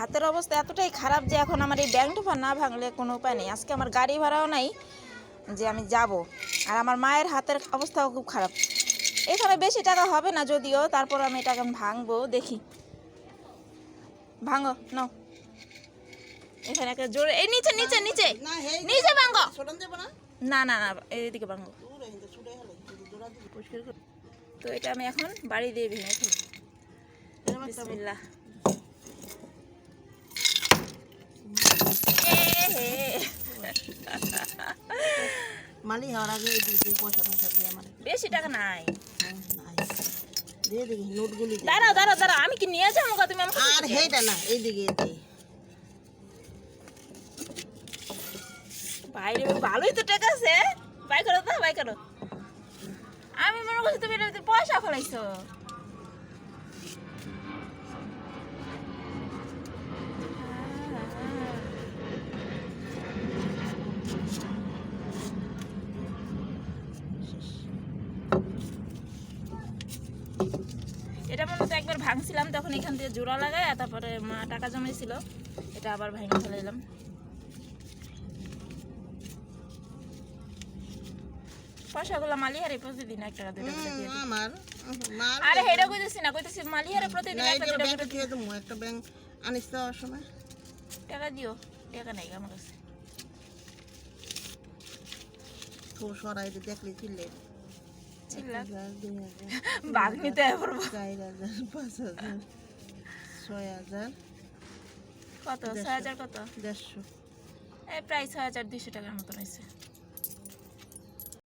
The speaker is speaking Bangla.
হাতের অবস্থা এতটাই খারাপ যে এখন আমার এই ব্যাংকটা না ভাঙলে কোনো উপায় নেই। আজকে আমার গাড়ি ভাড়াও নাই যে আমি যাব, আর আমার মায়ের হাতের অবস্থাও খুব খারাপ। এখানে বেশি টাকা হবে না যদিও, তারপর আমি এটা এখন ভাঙবো, দেখি। ভাঙো নাও, এখানে একটা জোরে, এই নিচে নিচে নিচে নিচে ভাঙো। না না না, এইদিকে ভাঙো। তো এটা আমি এখন বাড়ি দিয়ে ভেঙে ফেলবো। বিসমিল্লাহ। মালি হওয়ার আগে পয়সা পয়সা দিয়ে আমার বেশি টাকা নাই। দিয়ে দেখি নোটগুলি দাঁড়াও দাঁড়াও দাঁড়াও, আমি কি নিয়ে যাবো? তুমি আমাকে আর হেইটা না, এইদিকে বাইরে ভালোই তো টাকা আছে। বাই করো তো, বাই করো। আমি মনে করছি তুমি এটার ভিতরে পয়সা ফেলাইছো। এটা মনে তো একবার ভাঙছিলাম, তখন এখান থেকে জোড়া লাগায় তারপরে মা টাকা জমাইছিল, এটা আবার ভাঙে ফেলাইলাম। পয়সাগুলো মালিহারে প্রতিদিন 1 টাকা 2 টাকা দিয়ে দিই। আমার আরে হেডা কইতেছি না, কইতেছি মালিহারে প্রতিদিন 1 টাকা 2 টাকা দিয়ে দেবো। একটা ব্যাংক আনিস দেওয়ার সময় টাকা দিও। টাকা নাই আমার কাছে। তো সরাই দেখলে চিল্লে চিল্লাক 2000 বাঘ নিতে পারবো। 4000 5000 6000 কত? 6000 কত? 150 এই প্রায় 6200 টাকার মতো হয়েছে।